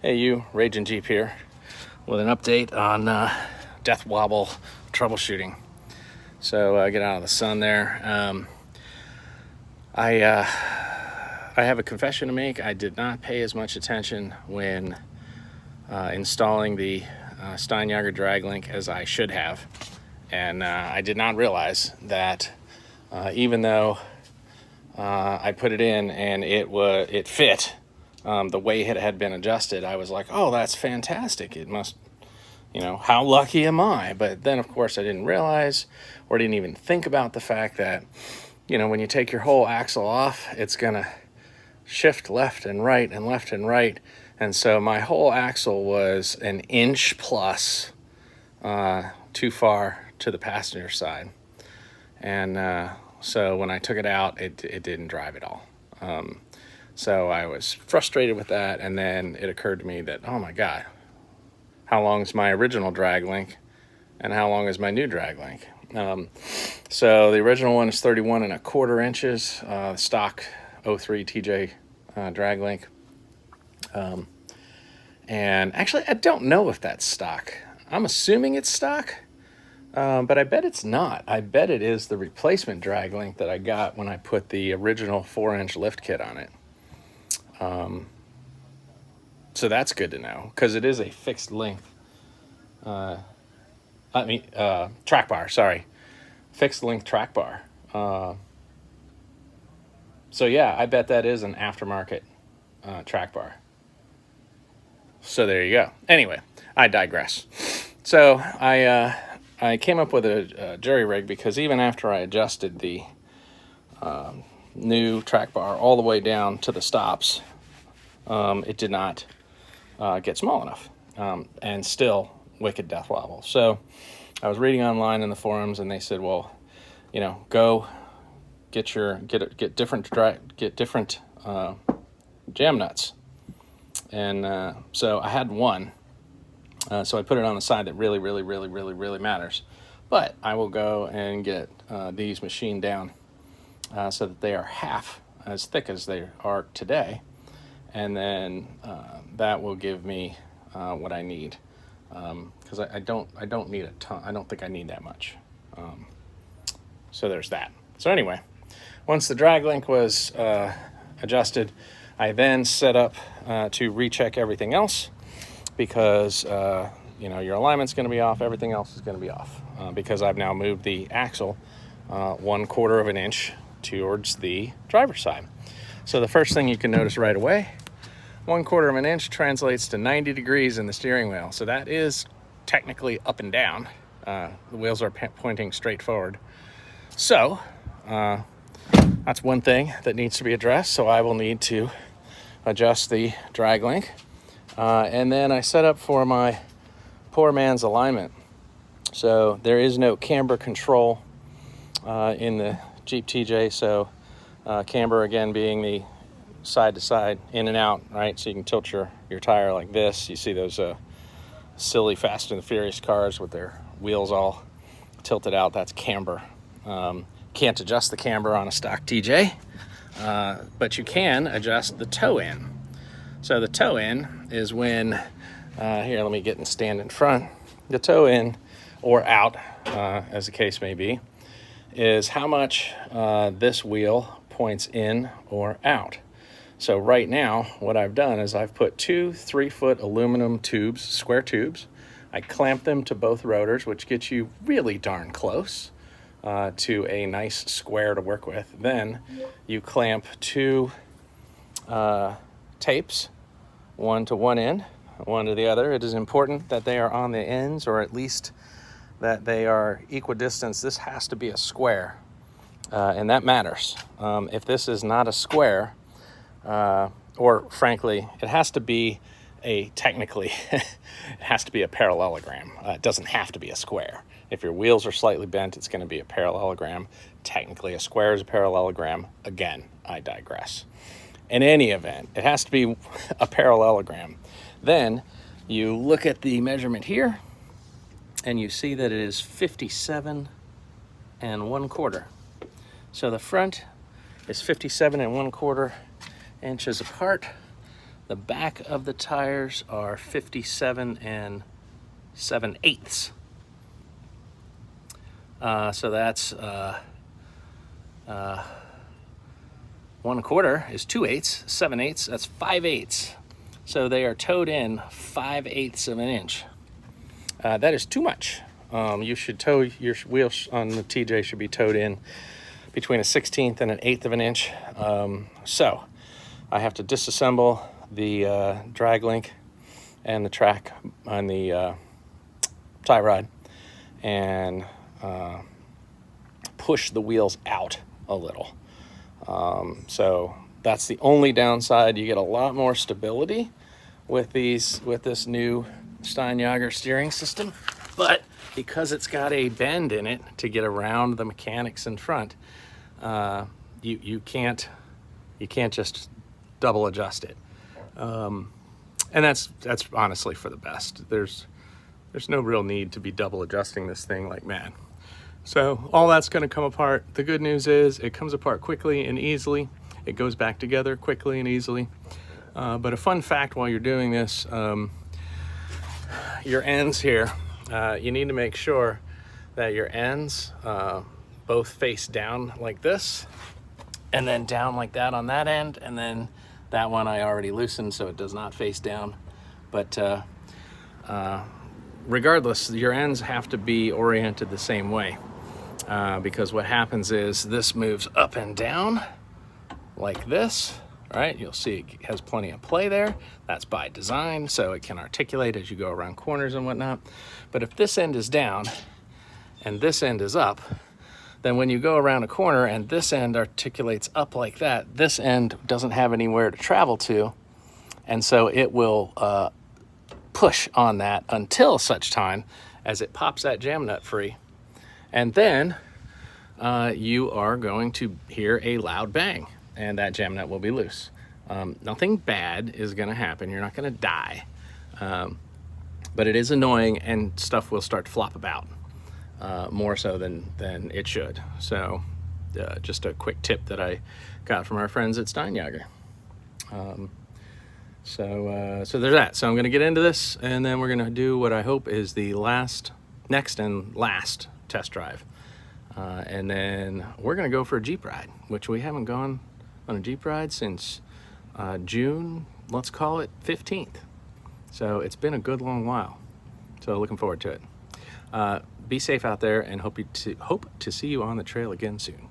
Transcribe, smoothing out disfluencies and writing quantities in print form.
Hey you, Raging Jeep here with an update on death wobble troubleshooting. So get out of the sun there. I have a confession to make. I did not pay as much attention when installing the Steinjager drag link as I should have, and I did not realize that even though I put it in and it fit the way it had been adjusted, I was like, oh, that's fantastic. It must, how lucky am I? But then, of course, I didn't realize or didn't even think about the fact that, when you take your whole axle off, it's going to shift left and right and left and right. And so my whole axle was an inch plus too far to the passenger side. And so when I took it out, it didn't drive at all. So I was frustrated with that, and then it occurred to me that, oh my God, how long is my original drag link and how long is my new drag link? So the original one is 31¼ inches, stock 03 TJ drag link. And actually, I don't know if that's stock. I'm assuming it's stock, but I bet it's not. I bet it is the replacement drag link that I got when I put the original 4-inch lift kit on it. So that's good to know, because it is a fixed length. Track bar, sorry. Fixed length track bar. So yeah, I bet that is an aftermarket track bar. So there you go. Anyway, I digress. So I came up with a jury rig because even after I adjusted the new track bar all the way down to the stops, it did not get small enough, and still wicked death wobble. So I was reading online in the forums, and they said, well, go get different jam nuts. And so I had one, so I put it on the side that really matters. But I will go and get these machined down so that they are half as thick as they are today, and then that will give me what I need, because I don't need a ton. I don't think I need that much. So there's that. So anyway, once the drag link was adjusted, I then set up to recheck everything else, because your alignment's going to be off, everything else is going to be off, because I've now moved the axle 1/4 of an inch towards the driver's side. So the first thing you can notice right away, 1/4 of an inch translates to 90 degrees in the steering wheel. So that is technically up and down. The wheels are pointing straight forward. So that's one thing that needs to be addressed. So I will need to adjust the drag link. And then I set up for my poor man's alignment. So there is no camber control in the Jeep TJ. So camber, again, being the side to side, in and out, right? So you can tilt your tire like this. You see those silly Fast and the Furious cars with their wheels all tilted out. That's camber. Can't adjust the camber on a stock TJ, but you can adjust the toe in. So the toe in is when, here, let me get and stand in front. The toe in or out, as the case may be, is how much this wheel points in or out. So right now, what I've done is I've put 2 3-foot aluminum tubes, square tubes. I clamp them to both rotors, which gets you really darn close to a nice square to work with. Then you clamp 2 tapes, one to one end, one to the other. It is important that they are on the ends, or at least that they are equidistant. This has to be a square, and that matters. If this is not a square, or frankly, it has to be technically, it has to be a parallelogram. It doesn't have to be a square. If your wheels are slightly bent, it's going to be a parallelogram. Technically, a square is a parallelogram. Again, I digress. In any event, it has to be a parallelogram. Then you look at the measurement here, and you see that it is 57 1/4. So the front is 57 1/4 inches apart. The back of the tires are 57 and 7/8. So that's 1/4 is 2/8, 7/8, that's 5/8. So they are towed in 5/8 of an inch. That is too much. You should tow your wheels on the TJ should be towed in between a 1/16 and an 1/8 of an inch. So I have to disassemble the drag link and the track on the tie rod and push the wheels out a little. So that's the only downside. You get a lot more stability with this new Steinjager steering system, but because it's got a bend in it to get around the mechanics in front, you can't just double adjust it, and that's honestly for the best. There's no real need to be double adjusting this thing like mad. So all that's going to come apart. The good news is it comes apart quickly and easily. It goes back together quickly and easily. But a fun fact while you're doing this, your ends here, you need to make sure that your ends both face down like this, and then down like that on that end, and then that one I already loosened so it does not face down. But regardless, your ends have to be oriented the same way, because what happens is this moves up and down like this. Right, you'll see it has plenty of play there. That's by design, so it can articulate as you go around corners and whatnot. But if this end is down and this end is up, then when you go around a corner and this end articulates up like that, this end doesn't have anywhere to travel to, and so it will push on that until such time as it pops that jam nut free. And then you are going to hear a loud bang, and that jam nut will be loose. Nothing bad is going to happen. You're not going to die. But it is annoying, and stuff will start to flop about more so than it should. So just a quick tip that I got from our friends at Steinjager. So there's that. So I'm going to get into this, and then we're going to do what I hope is the next and last test drive. And then we're going to go for a Jeep ride, which we haven't gone on a Jeep ride since June, let's call it 15th. So it's been a good long while. So looking forward to it. Be safe out there, and hope to see you on the trail again soon.